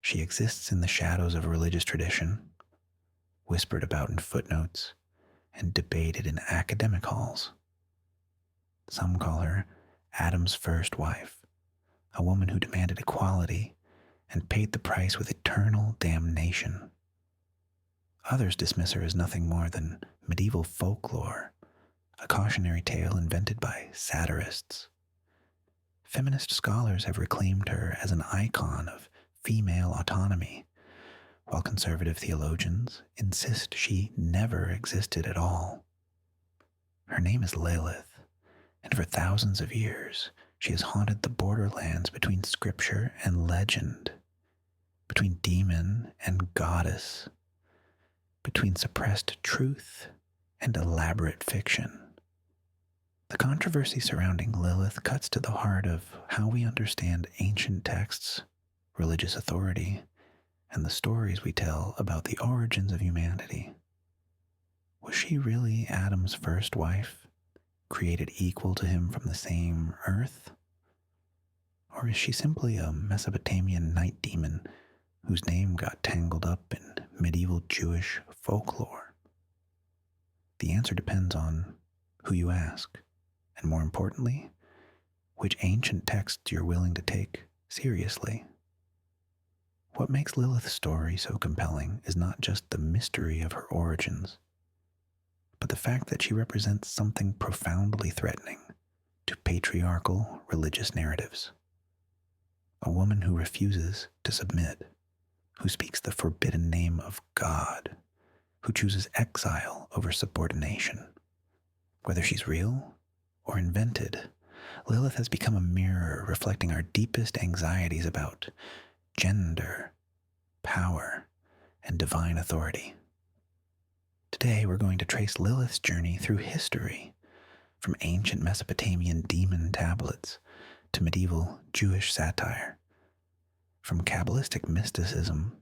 She exists in the shadows of religious tradition, whispered about in footnotes, and debated in academic halls. Some call her Adam's first wife, a woman who demanded equality and paid the price with eternal damnation. Others dismiss her as nothing more than medieval folklore, a cautionary tale invented by satirists. Feminist scholars have reclaimed her as an icon of female autonomy, while conservative theologians insist she never existed at all. Her name is Lilith, and for thousands of years she has haunted the borderlands between scripture and legend, between demon and goddess, between suppressed truth and elaborate fiction. The controversy surrounding Lilith cuts to the heart of how we understand ancient texts, religious authority, and the stories we tell about the origins of humanity. Was she really Adam's first wife, created equal to him from the same earth? Or is she simply a Mesopotamian night demon whose name got tangled up in medieval Jewish folklore? The answer depends on who you ask, and more importantly, which ancient texts you're willing to take seriously. What makes Lilith's story so compelling is not just the mystery of her origins, but the fact that she represents something profoundly threatening to patriarchal religious narratives. A woman who refuses to submit, who speaks the forbidden name of God, who chooses exile over subordination. Whether she's real or invented, Lilith has become a mirror reflecting our deepest anxieties about gender, power, and divine authority. Today, we're going to trace Lilith's journey through history, from ancient Mesopotamian demon tablets to medieval Jewish satire, from Kabbalistic mysticism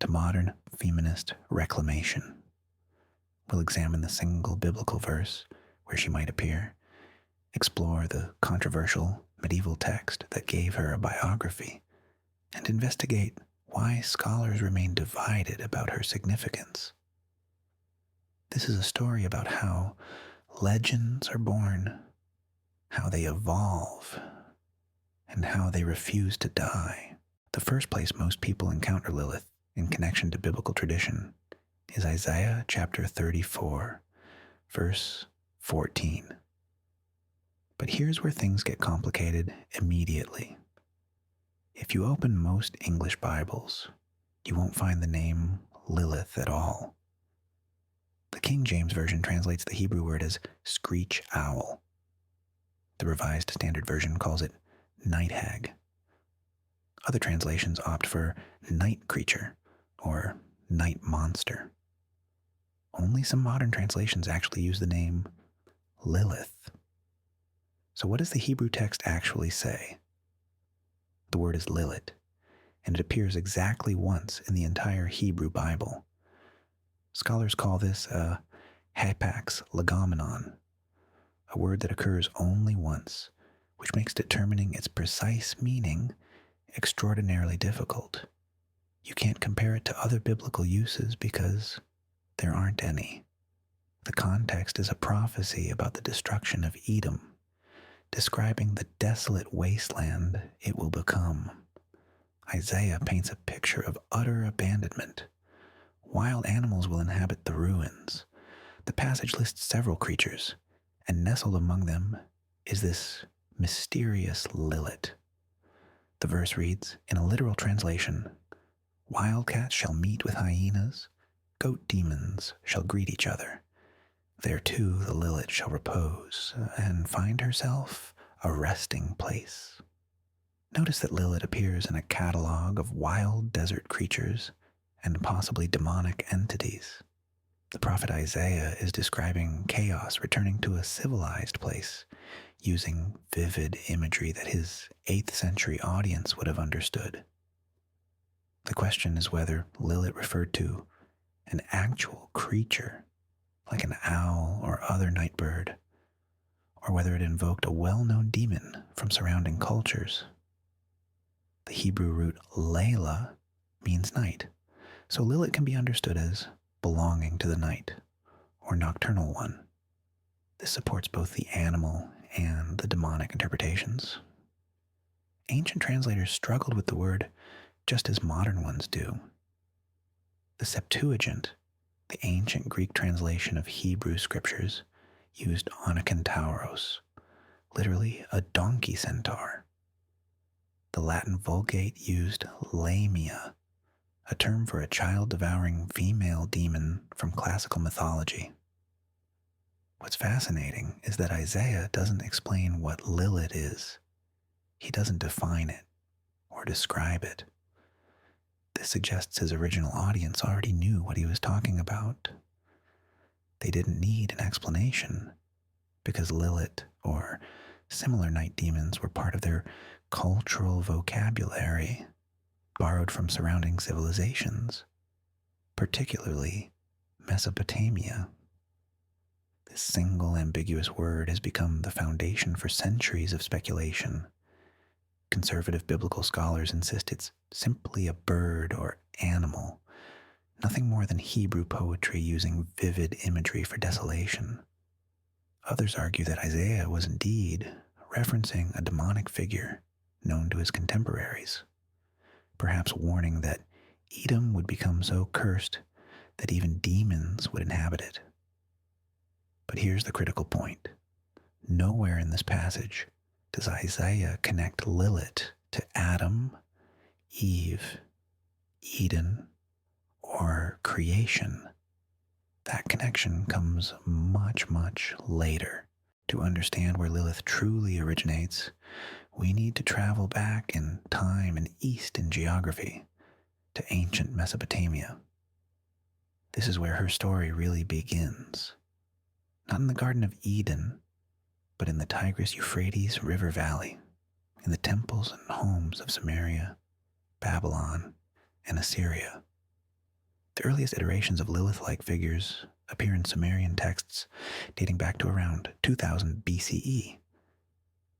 to modern feminist reclamation. We'll examine the single biblical verse where she might appear, explore the controversial medieval text that gave her a biography, and investigate why scholars remain divided about her significance. This is a story about how legends are born, how they evolve, and how they refuse to die. The first place most people encounter Lilith in connection to biblical tradition is Isaiah chapter 34, verse 14. But here's where things get complicated immediately. If you open most English Bibles, you won't find the name Lilith at all. The King James Version translates the Hebrew word as screech owl. The Revised Standard Version calls it night hag. Other translations opt for night creature or night monster. Only some modern translations actually use the name Lilith. So what does the Hebrew text actually say? The word is Lilith, and it appears exactly once in the entire Hebrew Bible. Scholars call this a hapax legomenon, a word that occurs only once, which makes determining its precise meaning extraordinarily difficult. You can't compare it to other biblical uses because there aren't any. The context is a prophecy about the destruction of Edom, describing the desolate wasteland it will become. Isaiah paints a picture of utter abandonment. Wild animals will inhabit the ruins. The passage lists several creatures, and nestled among them is this mysterious Lilith. The verse reads, in a literal translation, wildcats shall meet with hyenas, goat demons shall greet each other. There too the Lilith shall repose and find herself a resting place. Notice that Lilith appears in a catalog of wild desert creatures and possibly demonic entities. The prophet Isaiah is describing chaos returning to a civilized place, using vivid imagery that his 8th century audience would have understood. The question is whether Lilith referred to an actual creature, like an owl or other night bird, or whether it invoked a well-known demon from surrounding cultures. The Hebrew root Layla means night, so Lilith can be understood as belonging to the night, or nocturnal one. This supports both the animal and the demonic interpretations. Ancient translators struggled with the word just as modern ones do. The Septuagint, the ancient Greek translation of Hebrew scriptures, used onakentauros, literally a donkey centaur. The Latin Vulgate used lamia, a term for a child-devouring female demon from classical mythology. What's fascinating is that Isaiah doesn't explain what Lilith is. He doesn't define it or describe it. This suggests his original audience already knew what he was talking about. They didn't need an explanation because Lilith or similar night demons were part of their cultural vocabulary, borrowed from surrounding civilizations, particularly Mesopotamia. This single ambiguous word has become the foundation for centuries of speculation. Conservative biblical scholars insist it's simply a bird or animal, nothing more than Hebrew poetry using vivid imagery for desolation. Others argue that Isaiah was indeed referencing a demonic figure known to his contemporaries, perhaps warning that Edom would become so cursed that even demons would inhabit it. But here's the critical point. Nowhere in this passage does Isaiah connect Lilith to Adam, Eve, Eden, or creation. That connection comes much, much later. To understand where Lilith truly originates, we need to travel back in time and east in geography to ancient Mesopotamia. This is where her story really begins. Not in the Garden of Eden, but in the Tigris-Euphrates River Valley, in the temples and homes of Sumeria, Babylon, and Assyria. The earliest iterations of Lilith-like figures appear in Sumerian texts dating back to around 2000 BCE.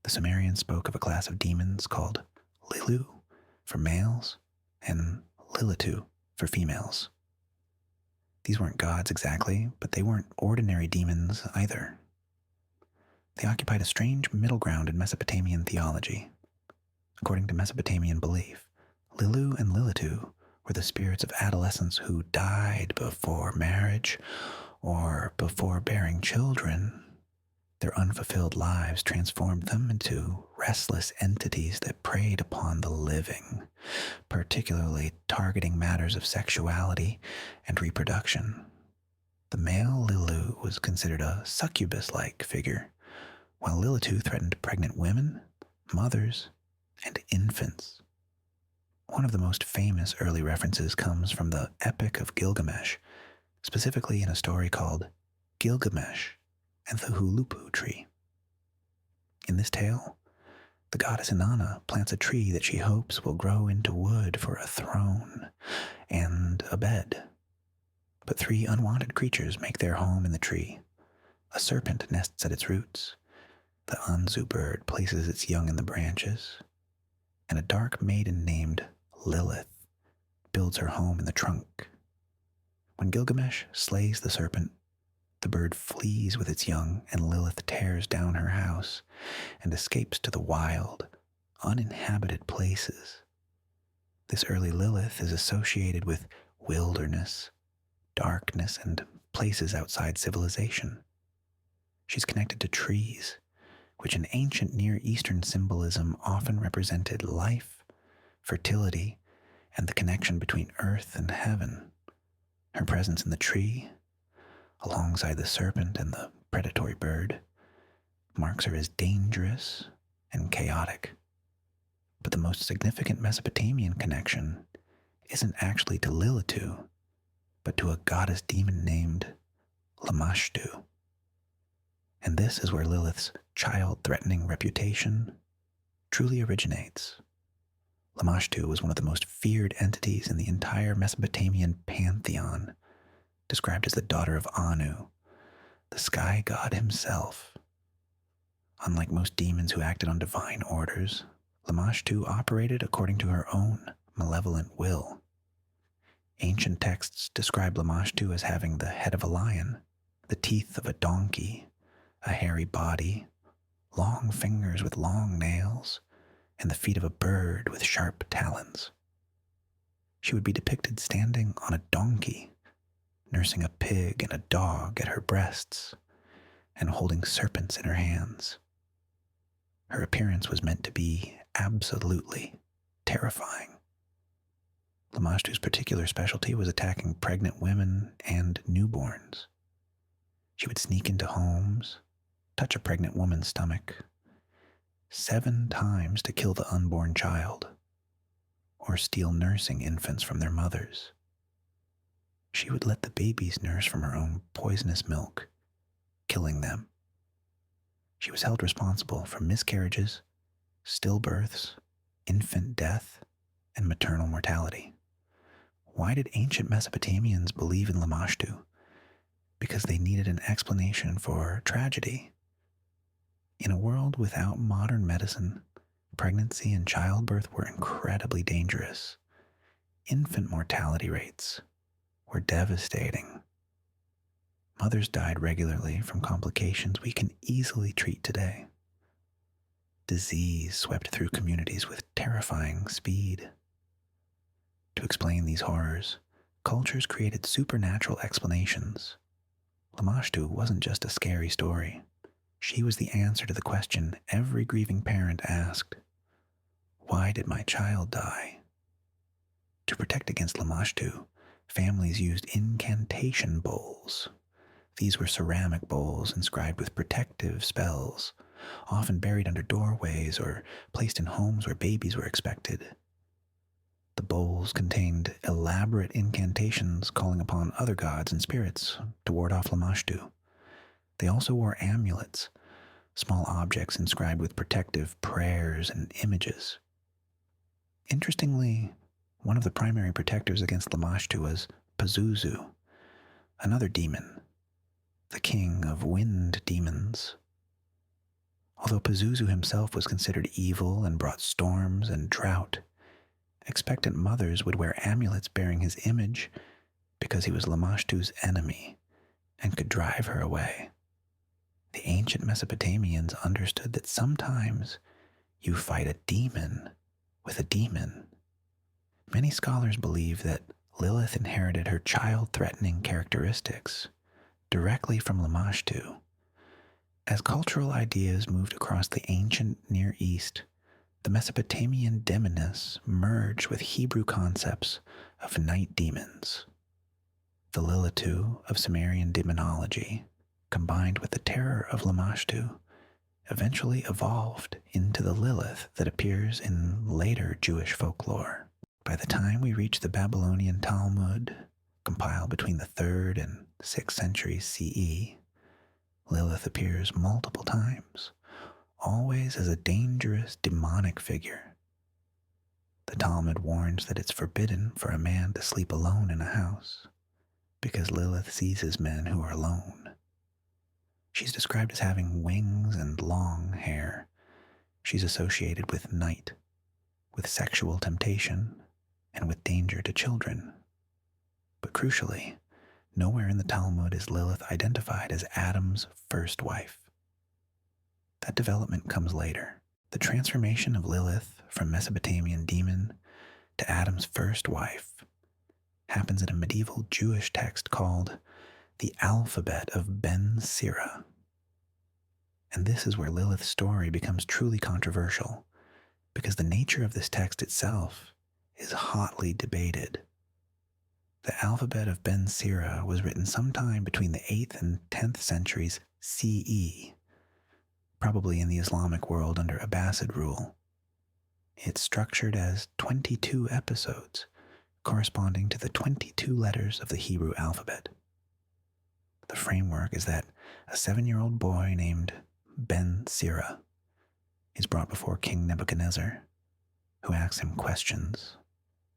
The Sumerians spoke of a class of demons called Lilitu for males and Lilitu for females. These weren't gods exactly, but they weren't ordinary demons either. They occupied a strange middle ground in Mesopotamian theology. According to Mesopotamian belief, Lilu and Lilitu were the spirits of adolescents who died before marriage or before bearing children. Their unfulfilled lives transformed them into restless entities that preyed upon the living, particularly targeting matters of sexuality and reproduction. The male Lilu was considered a succubus-like figure, while Lilitu threatened pregnant women, mothers, and infants. One of the most famous early references comes from the Epic of Gilgamesh, specifically in a story called Gilgamesh and the Hulupu tree. In this tale, the goddess Inanna plants a tree that she hopes will grow into wood for a throne and a bed. But three unwanted creatures make their home in the tree. A serpent nests at its roots, the Anzu bird places its young in the branches, and a dark maiden named Lilith builds her home in the trunk. When Gilgamesh slays the serpent, the bird flees with its young, and Lilith tears down her house and escapes to the wild, uninhabited places. This early Lilith is associated with wilderness, darkness, and places outside civilization. She's connected to trees, which in ancient Near Eastern symbolism often represented life, fertility, and the connection between earth and heaven. Her presence in the tree, alongside the serpent and the predatory bird, marks her as dangerous and chaotic. But the most significant Mesopotamian connection isn't actually to Lilitu, but to a goddess demon named Lamashtu. And this is where Lilith's child-threatening reputation truly originates. Lamashtu was one of the most feared entities in the entire Mesopotamian pantheon, described as the daughter of Anu, the sky god himself. Unlike most demons who acted on divine orders, Lamashtu operated according to her own malevolent will. ancient texts describe Lamashtu as having the head of a lion, the teeth of a donkey, a hairy body, long fingers with long nails, and the feet of a bird with sharp talons. She would be depicted standing on a donkey, nursing a pig and a dog at her breasts, and holding serpents in her hands. Her appearance was meant to be absolutely terrifying. Lamashtu's particular specialty was attacking pregnant women and newborns. She would sneak into homes, touch a pregnant woman's stomach 7 times to kill the unborn child, or steal nursing infants from their mothers. She would let the babies nurse from her own poisonous milk, killing them. She was held responsible for miscarriages, stillbirths, infant death, and maternal mortality. Why did ancient Mesopotamians believe in Lamashtu? Because they needed an explanation for tragedy. In a world without modern medicine, pregnancy and childbirth were incredibly dangerous. Infant mortality rates were devastating. Mothers died regularly from complications we can easily treat today. Disease swept through communities with terrifying speed. To explain these horrors, cultures created supernatural explanations. Lamashtu wasn't just a scary story. She was the answer to the question every grieving parent asked: why did my child die? To protect against Lamashtu, families used incantation bowls. These were ceramic bowls inscribed with protective spells, often buried under doorways or placed in homes where babies were expected. The bowls contained elaborate incantations calling upon other gods and spirits to ward off Lamashtu. They also wore amulets, small objects inscribed with protective prayers and images. Interestingly, one of the primary protectors against Lamashtu was Pazuzu, another demon, the king of wind demons. Although Pazuzu himself was considered evil and brought storms and drought, expectant mothers would wear amulets bearing his image because he was Lamashtu's enemy and could drive her away. The ancient Mesopotamians understood that sometimes you fight a demon with a demon. Many scholars believe that Lilith inherited her child-threatening characteristics directly from Lamashtu. As cultural ideas moved across the ancient Near East, the Mesopotamian demoness merged with Hebrew concepts of night demons. The Lilitu of Sumerian demonology, combined with the terror of Lamashtu, eventually evolved into the Lilith that appears in later Jewish folklore. By the time we reach the Babylonian Talmud, compiled between the 3rd and 6th centuries CE, Lilith appears multiple times, always as a dangerous demonic figure. The Talmud warns that it's forbidden for a man to sleep alone in a house, because Lilith seizes men who are alone. She's described as having wings and long hair. She's associated with night, with sexual temptation, and with danger to children. But crucially, nowhere in the Talmud is Lilith identified as Adam's first wife. That development comes later. The transformation of Lilith from Mesopotamian demon to Adam's first wife happens in a medieval Jewish text called the Alphabet of Ben Sira. And this is where Lilith's story becomes truly controversial, because the nature of this text itself is hotly debated. The Alphabet of Ben Sira was written sometime between the 8th and 10th centuries CE, probably in the Islamic world under Abbasid rule. It's structured as 22 episodes, corresponding to the 22 letters of the Hebrew alphabet. The framework is that a 7-year-old boy named Ben Sira is brought before King Nebuchadnezzar, who asks him questions,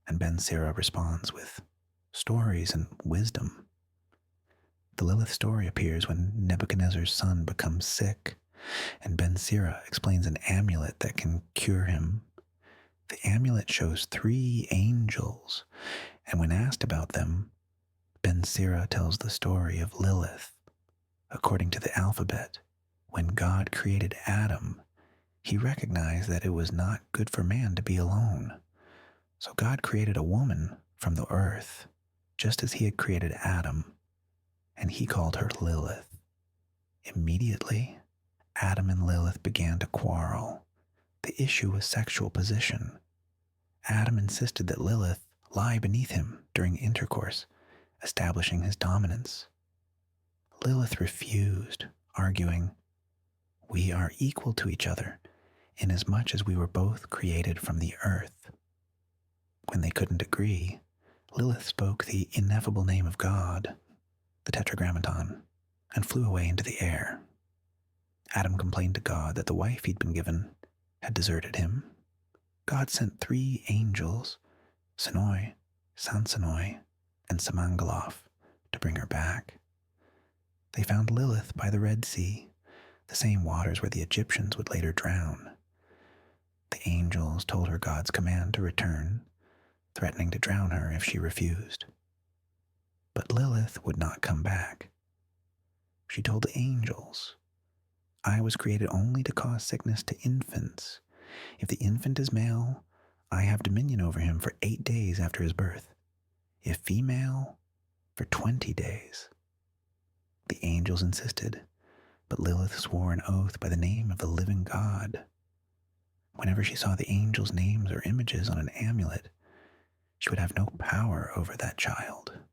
and Ben Sira responds with stories and wisdom. The Lilith story appears when Nebuchadnezzar's son becomes sick, and Ben Sira explains an amulet that can cure him. The amulet shows 3 angels, and when asked about them, Ben Sira tells the story of Lilith. According to the alphabet, when God created Adam, he recognized that it was not good for man to be alone. So God created a woman from the earth, just as he had created Adam, and he called her Lilith. Immediately, Adam and Lilith began to quarrel. The issue was sexual position. Adam insisted that Lilith lie beneath him during intercourse, establishing his dominance. Lilith refused, arguing, "We are equal to each other, inasmuch as we were both created from the earth." When they couldn't agree, Lilith spoke the ineffable name of God, the Tetragrammaton, and flew away into the air. Adam complained to God that the wife he'd been given had deserted him. God sent 3 angels, Sinoi, Sansanoi, and Samangaloth, to bring her back. They found Lilith by the Red Sea, the same waters where the Egyptians would later drown. The angels told her God's command to return, threatening to drown her if she refused. But Lilith would not come back. She told the angels, "I was created only to cause sickness to infants. If the infant is male, I have dominion over him for 8 days after his birth. If female, for 20 days. The angels insisted, but Lilith swore an oath by the name of the living God. Whenever she saw the angels' names or images on an amulet, she would have no power over that child.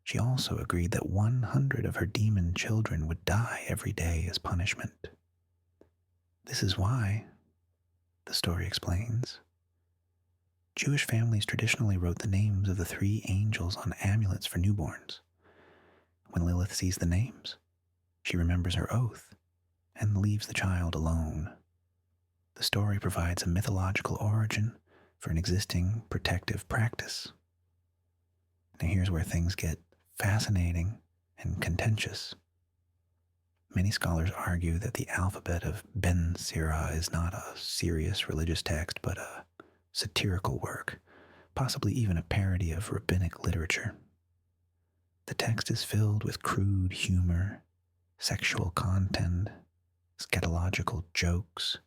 She also agreed that 100 of her demon children would die every day as punishment. This is why, the story explains, Jewish families traditionally wrote the names of the 3 angels on amulets for newborns. When Lilith sees the names, she remembers her oath and leaves the child alone. The story provides a mythological origin for an existing protective practice. Now here's where things get fascinating and contentious. Many scholars argue that the Alphabet of Ben Sira is not a serious religious text, but a satirical work, possibly even a parody of rabbinic literature. The text is filled with crude humor, sexual content, scatological jokes,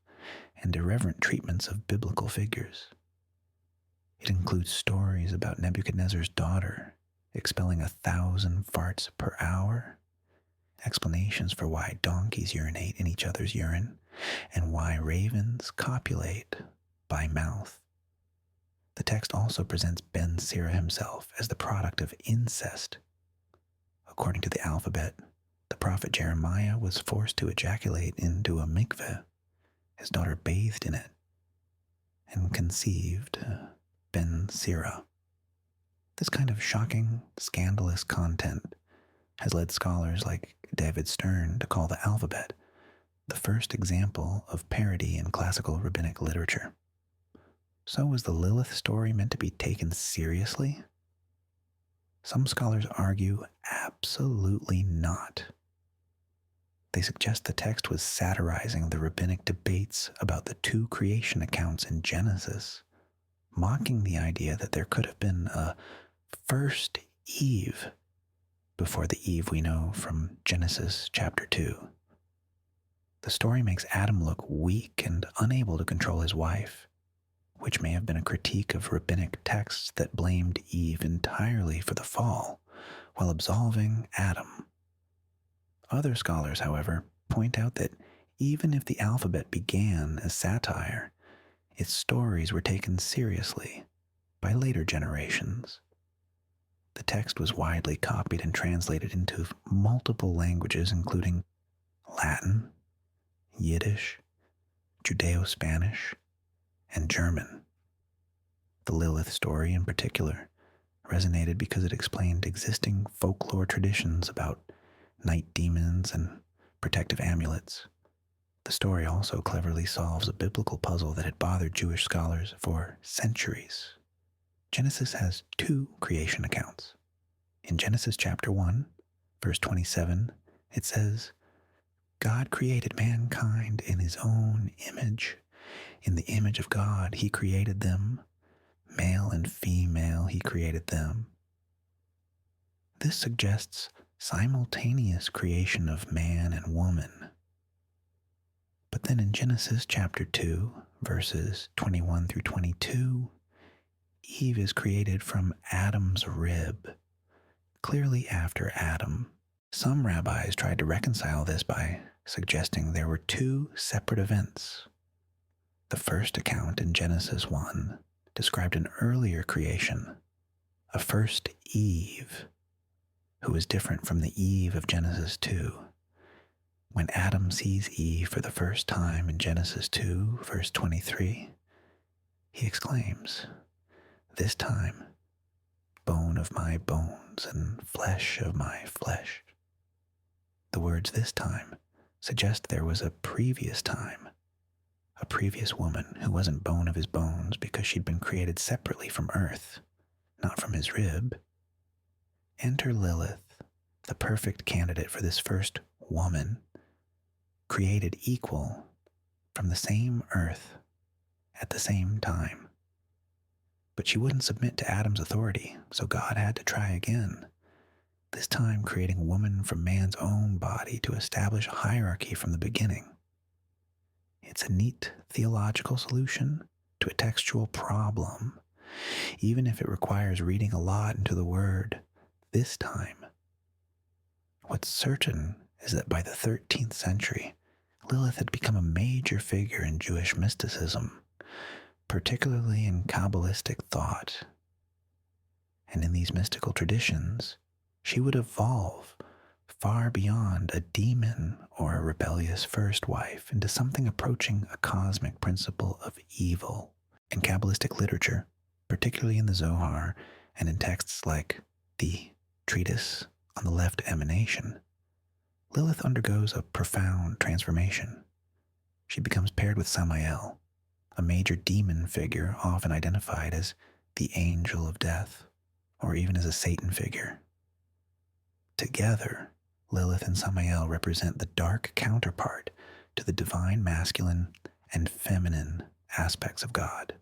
and irreverent treatments of biblical figures. It includes stories about Nebuchadnezzar's daughter expelling 1,000 farts per hour, explanations for why donkeys urinate in each other's urine, and why ravens copulate by mouth. The text also presents Ben Sira himself as the product of incest. According to the alphabet, the prophet Jeremiah was forced to ejaculate into a mikveh. His daughter bathed in it and conceived Ben Sira. This kind of shocking, scandalous content has led scholars like David Stern to call the alphabet the first example of parody in classical rabbinic literature. So was the Lilith story meant to be taken seriously? Some scholars argue absolutely not. They suggest the text was satirizing the rabbinic debates about the 2 creation accounts in Genesis, mocking the idea that there could have been a first Eve before the Eve we know from Genesis chapter 2. The story makes Adam look weak and unable to control his wife, which may have been a critique of rabbinic texts that blamed Eve entirely for the fall, while absolving Adam. Other scholars, however, point out that even if the alphabet began as satire, its stories were taken seriously by later generations. The text was widely copied and translated into multiple languages, including Latin, Yiddish, Judeo-Spanish, and German. The Lilith story, in particular, resonated because it explained existing folklore traditions about night demons and protective amulets. The story also cleverly solves a biblical puzzle that had bothered Jewish scholars for centuries. Genesis has 2 creation accounts. In Genesis chapter 1, verse 27, it says, "God created mankind in his own image. In the image of God, he created them. Male and female, he created them. This suggests simultaneous creation of man and woman. But then in Genesis chapter 2, verses 21 through 22, Eve is created from Adam's rib, clearly after Adam. Some rabbis tried to reconcile this by suggesting there were two separate events. The first account in Genesis 1 described an earlier creation, a first Eve, who is different from the Eve of Genesis 2. When Adam sees Eve for the first time in Genesis 2, verse 23, he exclaims, "This time, bone of my bones and flesh of my flesh." The words "this time" suggest there was a previous time, a previous woman who wasn't bone of his bones because she'd been created separately from earth, not from his rib. Enter Lilith, the perfect candidate for this first woman, created equal from the same earth at the same time. But she wouldn't submit to Adam's authority, so God had to try again, this time creating a woman from man's own body to establish a hierarchy from the beginning. It's a neat theological solution to a textual problem, even if it requires reading a lot into the word "this time." What's certain is that by the 13th century, Lilith had become a major figure in Jewish mysticism, particularly in Kabbalistic thought. And in these mystical traditions, she would evolve far beyond a demon or a rebellious first wife into something approaching a cosmic principle of evil. In Kabbalistic literature, particularly in the Zohar and in texts like the treatise on the left emanation, Lilith undergoes a profound transformation. She becomes paired with Samael, a major demon figure often identified as the angel of death, or even as a Satan figure. Together, Lilith and Samael represent the dark counterpart to the divine masculine and feminine aspects of God.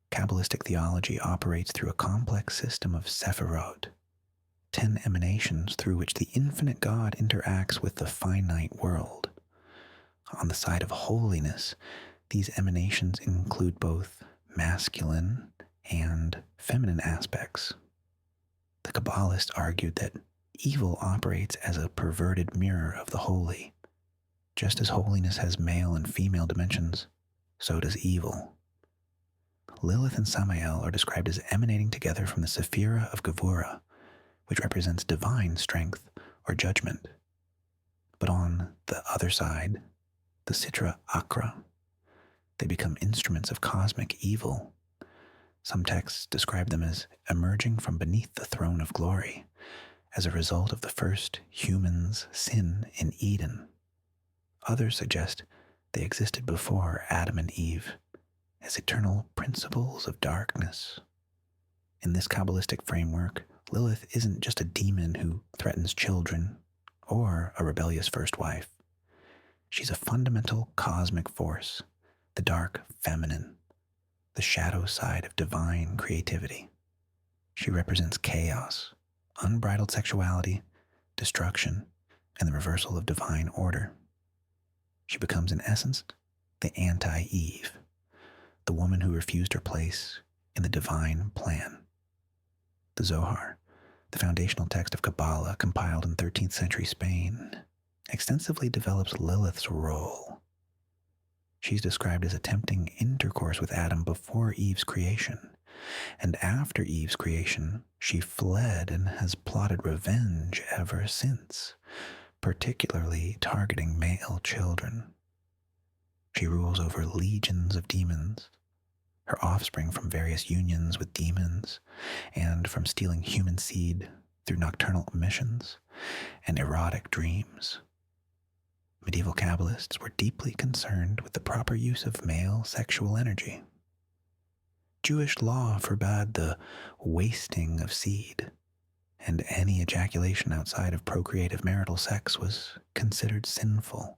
Kabbalistic theology operates through a complex system of sephirot, 10 emanations through which the infinite God interacts with the finite world. On the side of holiness, these emanations include both masculine and feminine aspects. The Kabbalists argued that evil operates as a perverted mirror of the holy. Just as holiness has male and female dimensions, so does evil. Lilith and Samael are described as emanating together from the Sephira of Gevurah, which represents divine strength or judgment. But on the other side, the Sitra Akra, they become instruments of cosmic evil. Some texts describe them as emerging from beneath the throne of glory as a result of the first human's sin in Eden. Others suggest they existed before Adam and Eve as eternal principles of darkness. In this Kabbalistic framework, Lilith isn't just a demon who threatens children or a rebellious first wife. She's a fundamental cosmic force, the dark feminine, the shadow side of divine creativity. She represents chaos, unbridled sexuality, destruction, and the reversal of divine order. She becomes, in essence, the anti-Eve, the woman who refused her place in the divine plan. The Zohar, the foundational text of Kabbalah compiled in 13th century Spain, extensively develops Lilith's role. She's described as attempting intercourse with Adam before Eve's creation, and after Eve's creation, she fled and has plotted revenge ever since, particularly targeting male children. She rules over legions of demons, her offspring from various unions with demons, and from stealing human seed through nocturnal emissions and erotic dreams. Medieval Kabbalists were deeply concerned with the proper use of male sexual energy. Jewish law forbade the wasting of seed, and any ejaculation outside of procreative marital sex was considered sinful.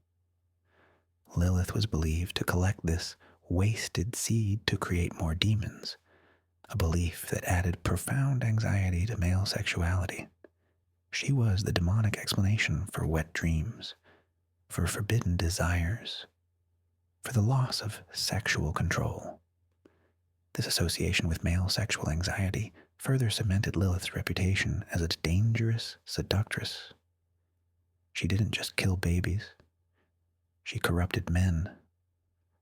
Lilith was believed to collect this wasted seed to create more demons, a belief that added profound anxiety to male sexuality. She was the demonic explanation for wet dreams, for forbidden desires, for the loss of sexual control. This association with male sexual anxiety further cemented Lilith's reputation as a dangerous seductress. She didn't just kill babies. She corrupted men,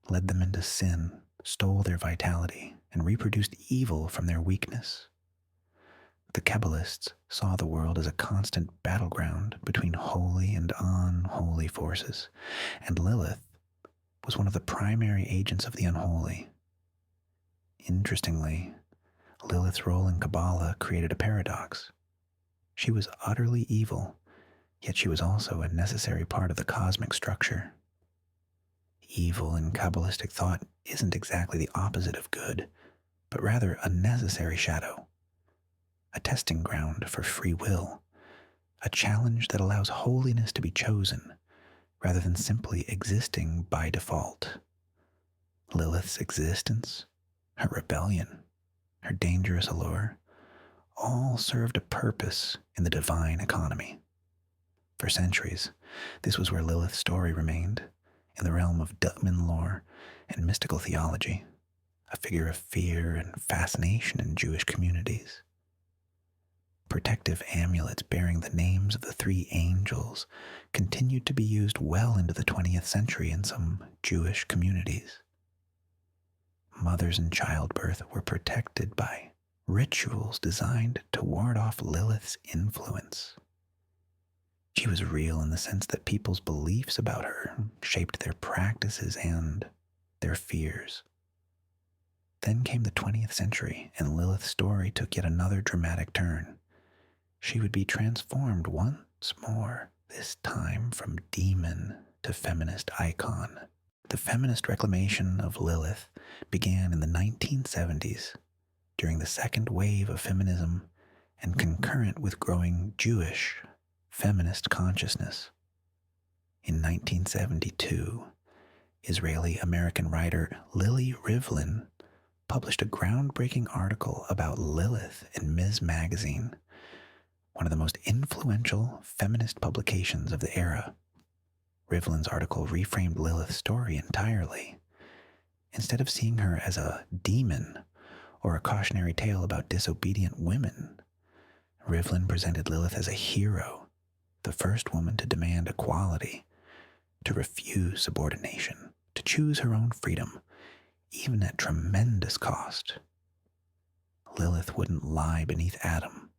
led them into sin, stole their vitality, and reproduced evil from their weakness. The Kabbalists saw the world as a constant battleground between holy and unholy forces, and Lilith was one of the primary agents of the unholy. Interestingly, Lilith's role in Kabbalah created a paradox. She was utterly evil, yet she was also a necessary part of the cosmic structure. Evil in Kabbalistic thought isn't exactly the opposite of good, but rather a necessary shadow, a testing ground for free will, a challenge that allows holiness to be chosen rather than simply existing by default. Lilith's existence, her rebellion, her dangerous allure, all served a purpose in the divine economy. For centuries, this was where Lilith's story remained, in the realm of Dutman lore and mystical theology, a figure of fear and fascination in Jewish communities. Protective amulets bearing the names of the three angels continued to be used well into the 20th century in some Jewish communities. Mothers in childbirth were protected by rituals designed to ward off Lilith's influence. She was real in the sense that people's beliefs about her shaped their practices and their fears. Then came the 20th century, and Lilith's story took yet another dramatic turn. She would be transformed once more, this time from demon to feminist icon. The feminist reclamation of Lilith began in the 1970s, during the second wave of feminism and concurrent with growing Jewish feminist consciousness. In 1972, Israeli-American writer Lily Rivlin published a groundbreaking article about Lilith in Ms. Magazine, one of the most influential feminist publications of the era. Rivlin's article reframed Lilith's story entirely. Instead of seeing her as a demon or a cautionary tale about disobedient women, Rivlin presented Lilith as a hero, the first woman to demand equality, to refuse subordination, to choose her own freedom, even at tremendous cost. Lilith wouldn't lie beneath Adam.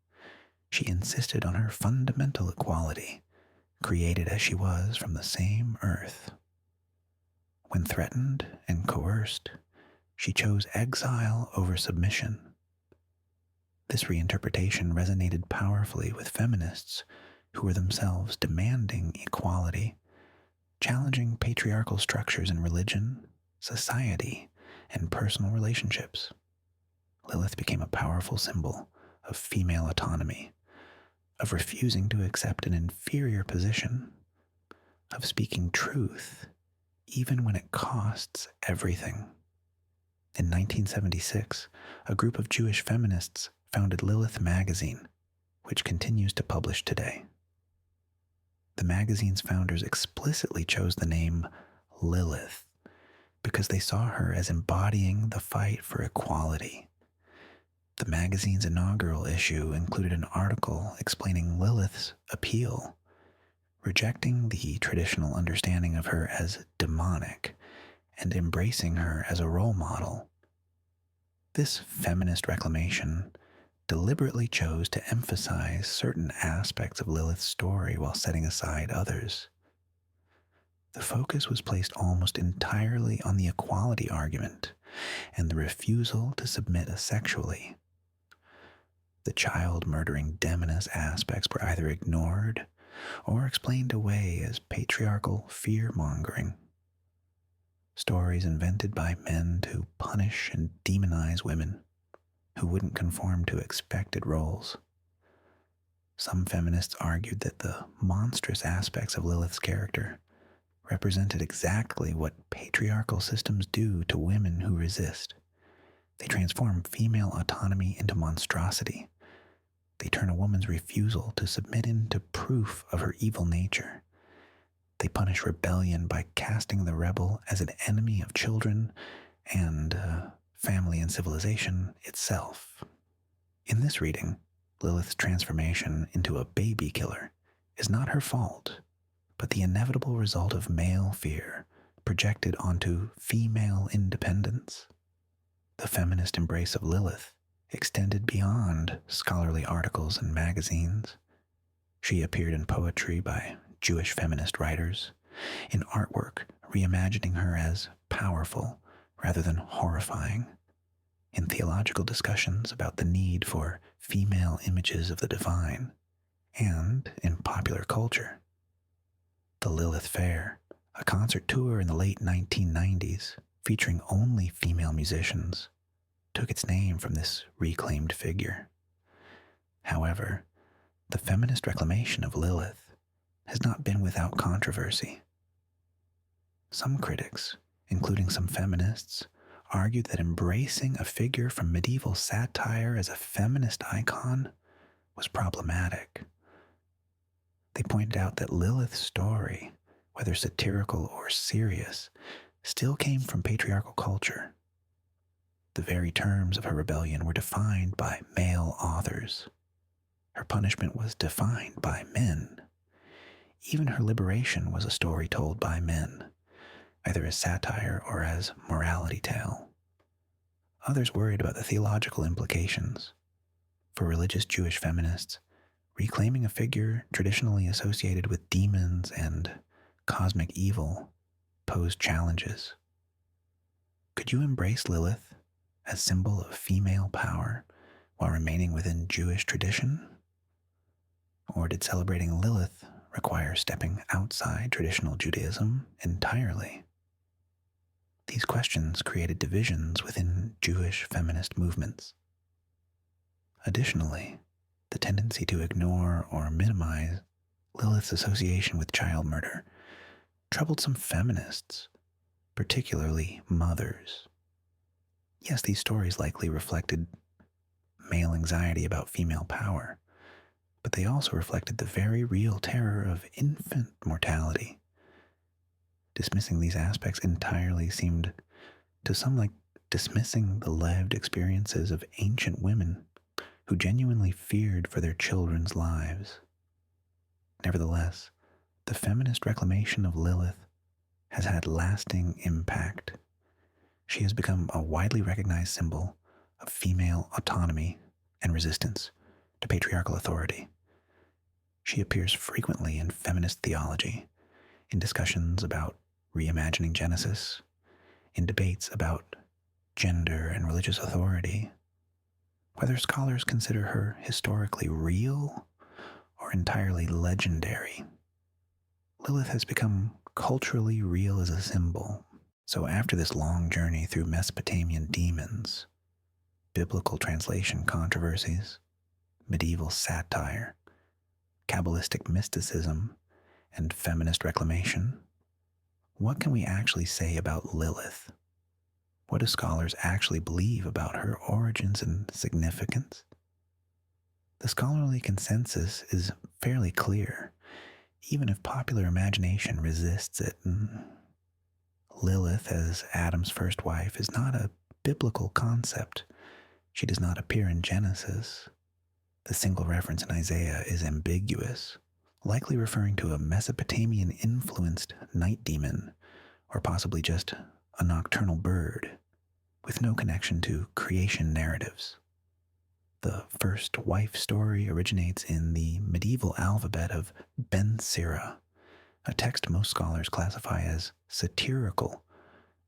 She insisted on her fundamental equality, created as she was from the same earth. When threatened and coerced, she chose exile over submission. This reinterpretation resonated powerfully with feminists who were themselves demanding equality, challenging patriarchal structures in religion, society, and personal relationships. Lilith became a powerful symbol of female autonomy, of refusing to accept an inferior position, of speaking truth even when it costs everything. In 1976, a group of Jewish feminists founded Lilith magazine, which continues to publish today. The magazine's founders explicitly chose the name Lilith because they saw her as embodying the fight for equality. The magazine's inaugural issue included an article explaining Lilith's appeal, rejecting the traditional understanding of her as demonic and embracing her as a role model. This feminist reclamation deliberately chose to emphasize certain aspects of Lilith's story while setting aside others. The focus was placed almost entirely on the equality argument and the refusal to submit sexually. The child-murdering demoness aspects were either ignored or explained away as patriarchal fear-mongering. Stories invented by men to punish and demonize women who wouldn't conform to expected roles. Some feminists argued that the monstrous aspects of Lilith's character represented exactly what patriarchal systems do to women who resist. They transform female autonomy into monstrosity. They turn a woman's refusal to submit into proof of her evil nature. They punish rebellion by casting the rebel as an enemy of children and family and civilization itself. In this reading, Lilith's transformation into a baby killer is not her fault, but the inevitable result of male fear projected onto female independence. The feminist embrace of Lilith extended beyond scholarly articles and magazines. She appeared in poetry by Jewish feminist writers, in artwork reimagining her as powerful rather than horrifying, in theological discussions about the need for female images of the divine, and in popular culture. The Lilith Fair, a concert tour in the late 1990s featuring only female musicians, took its name from this reclaimed figure. However, the feminist reclamation of Lilith has not been without controversy. Some critics, including some feminists, argued that embracing a figure from medieval satire as a feminist icon was problematic. They pointed out that Lilith's story, whether satirical or serious, still came from patriarchal culture. The very terms of her rebellion were defined by male authors. Her punishment was defined by men. Even her liberation was a story told by men, either as satire or as morality tale. Others worried about the theological implications. For religious Jewish feminists, reclaiming a figure traditionally associated with demons and cosmic evil posed challenges. Could you embrace Lilith as symbol of female power while remaining within Jewish tradition? Or did celebrating Lilith require stepping outside traditional Judaism entirely? These questions created divisions within Jewish feminist movements. Additionally, the tendency to ignore or minimize Lilith's association with child murder troubled some feminists, particularly mothers. Yes, these stories likely reflected male anxiety about female power, but they also reflected the very real terror of infant mortality. Dismissing these aspects entirely seemed to some like dismissing the lived experiences of ancient women who genuinely feared for their children's lives. Nevertheless, the feminist reclamation of Lilith has had lasting impact. She has become a widely recognized symbol of female autonomy and resistance to patriarchal authority. She appears frequently in feminist theology, in discussions about reimagining Genesis, in debates about gender and religious authority. Whether scholars consider her historically real or entirely legendary, Lilith has become culturally real as a symbol. So after this long journey through Mesopotamian demons, biblical translation controversies, medieval satire, Kabbalistic mysticism, and feminist reclamation, what can we actually say about Lilith? What do scholars actually believe about her origins and significance? The scholarly consensus is fairly clear, even if popular imagination resists it. Lilith, as Adam's first wife, is not a biblical concept. She does not appear in Genesis. The single reference in Isaiah is ambiguous, likely referring to a Mesopotamian-influenced night demon, or possibly just a nocturnal bird, with no connection to creation narratives. The first wife story originates in the medieval Alphabet of Ben Sira, a text most scholars classify as satirical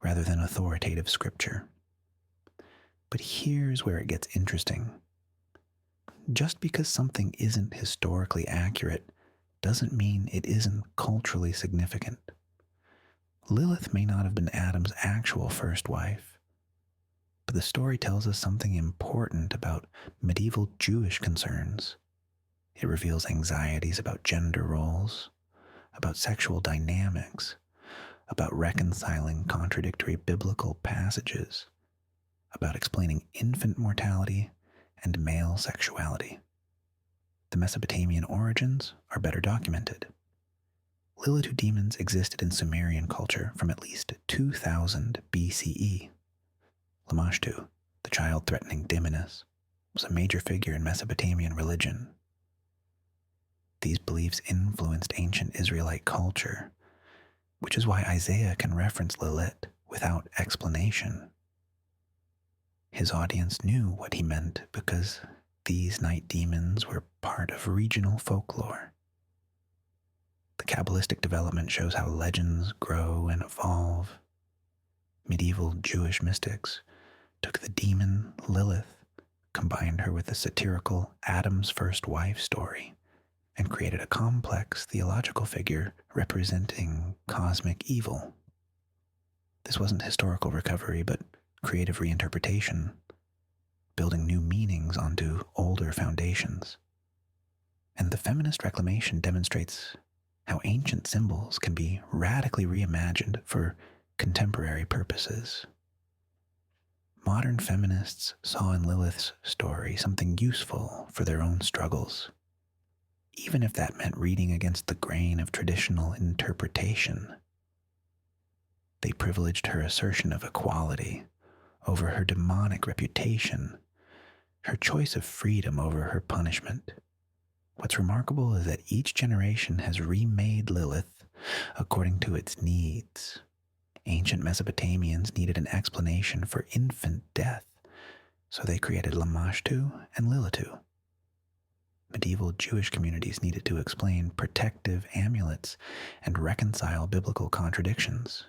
rather than authoritative scripture. But here's where it gets interesting. Just because something isn't historically accurate doesn't mean it isn't culturally significant. Lilith may not have been Adam's actual first wife, but the story tells us something important about medieval Jewish concerns. It reveals anxieties about gender roles, about sexual dynamics, about reconciling contradictory biblical passages, about explaining infant mortality and male sexuality. The Mesopotamian origins are better documented. Lilitu demons existed in Sumerian culture from at least 2000 BCE. Lamashtu, the child-threatening demoness, was a major figure in Mesopotamian religion. These beliefs influenced ancient Israelite culture, which is why Isaiah can reference Lilith without explanation. His audience knew what he meant because these night demons were part of regional folklore. The Kabbalistic development shows how legends grow and evolve. Medieval Jewish mystics took the demon Lilith, combined her with the satirical Adam's first wife story, and created a complex theological figure representing cosmic evil. This wasn't historical recovery, but creative reinterpretation, building new meanings onto older foundations. And the feminist reclamation demonstrates how ancient symbols can be radically reimagined for contemporary purposes. Modern feminists saw in Lilith's story something useful for their own struggles, even if that meant reading against the grain of traditional interpretation. They privileged her assertion of equality over her demonic reputation, her choice of freedom over her punishment. What's remarkable is that each generation has remade Lilith according to its needs. Ancient Mesopotamians needed an explanation for infant death, so they created Lamashtu and Lilitu. Medieval Jewish communities needed to explain protective amulets and reconcile biblical contradictions,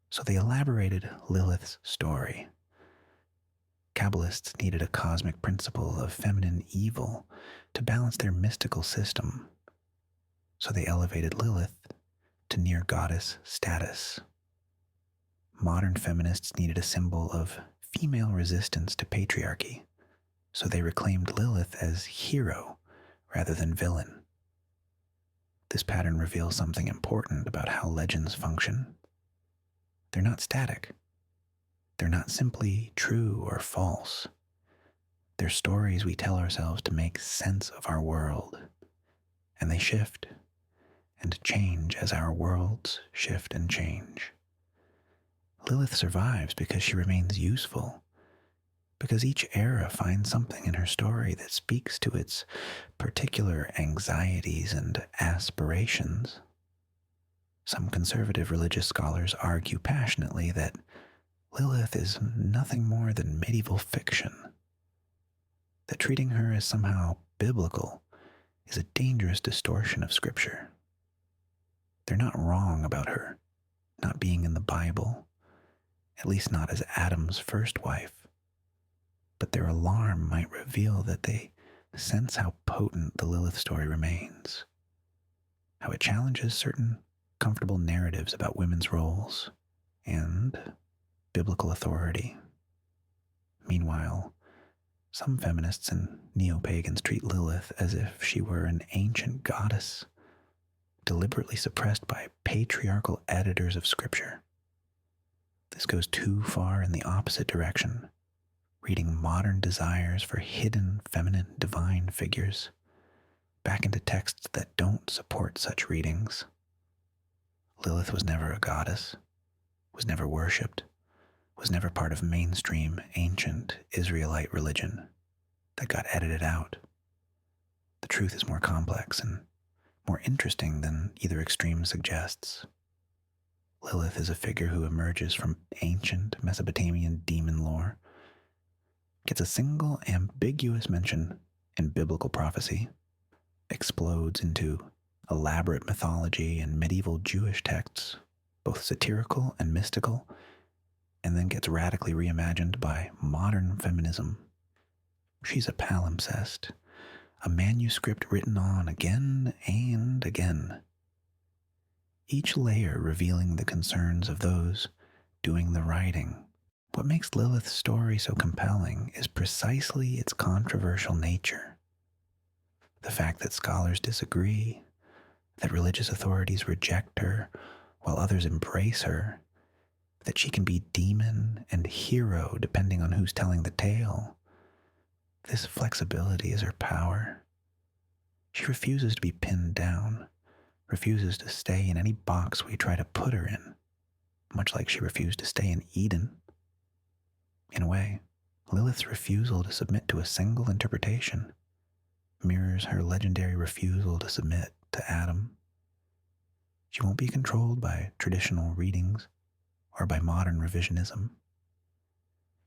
so they elaborated Lilith's story. Kabbalists needed a cosmic principle of feminine evil to balance their mystical system, so they elevated Lilith to near goddess status. Modern feminists needed a symbol of female resistance to patriarchy, so they reclaimed Lilith as hero rather than villain. This pattern reveals something important about how legends function. They're not static. They're not simply true or false. They're stories we tell ourselves to make sense of our world, and they shift and change as our worlds shift and change. Lilith survives because she remains useful, because each era finds something in her story that speaks to its particular anxieties and aspirations. Some conservative religious scholars argue passionately that Lilith is nothing more than medieval fiction, that treating her as somehow biblical is a dangerous distortion of Scripture. They're not wrong about her not being in the Bible, at least not as Adam's first wife, but their alarm might reveal that they sense how potent the Lilith story remains, how it challenges certain comfortable narratives about women's roles and biblical authority. Meanwhile, some feminists and neo-pagans treat Lilith as if she were an ancient goddess, deliberately suppressed by patriarchal editors of Scripture. This goes too far in the opposite direction, reading modern desires for hidden feminine divine figures back into texts that don't support such readings. Lilith was never a goddess, was never worshipped, was never part of mainstream ancient Israelite religion that got edited out. The truth is more complex and more interesting than either extreme suggests. Lilith is a figure who emerges from ancient Mesopotamian demon lore, gets a single ambiguous mention in biblical prophecy, explodes into elaborate mythology and medieval Jewish texts, both satirical and mystical, and then gets radically reimagined by modern feminism. She's a palimpsest, a manuscript written on again and again, each layer revealing the concerns of those doing the writing. What makes Lilith's story so compelling is precisely its controversial nature. The fact that scholars disagree, that religious authorities reject her, while others embrace her, that she can be demon and hero depending on who's telling the tale. This flexibility is her power. She refuses to be pinned down, refuses to stay in any box we try to put her in, much like she refused to stay in Eden. In a way, Lilith's refusal to submit to a single interpretation mirrors her legendary refusal to submit to Adam. She won't be controlled by traditional readings or by modern revisionism.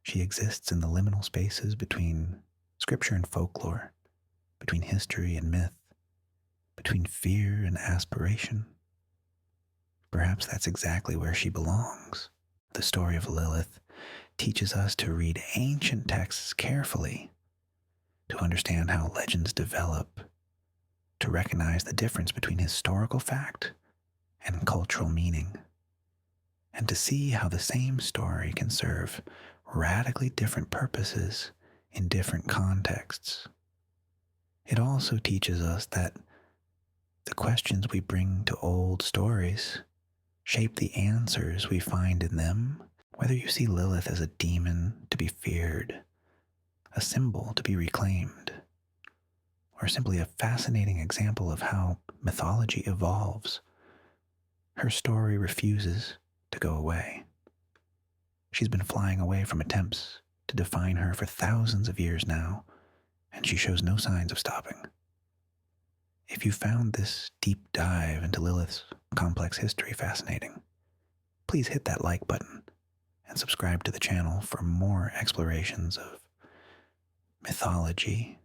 She exists in the liminal spaces between scripture and folklore, between history and myth, between fear and aspiration. Perhaps that's exactly where she belongs. The story of Lilith teaches us to read ancient texts carefully, to understand how legends develop, to recognize the difference between historical fact and cultural meaning, and to see how the same story can serve radically different purposes in different contexts. It also teaches us that the questions we bring to old stories shape the answers we find in them, whether you see Lilith as a demon to be feared, a symbol to be reclaimed, or simply a fascinating example of how mythology evolves. Her story refuses to go away. She's been flying away from attempts to define her for thousands of years now, and she shows no signs of stopping. If you found this deep dive into Lilith's complex history fascinating, please hit that like button and subscribe to the channel for more explorations of mythology,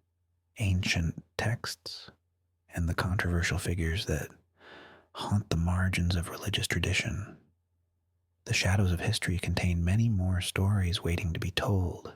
ancient texts, and the controversial figures that haunt the margins of religious tradition. The shadows of history contain many more stories waiting to be told.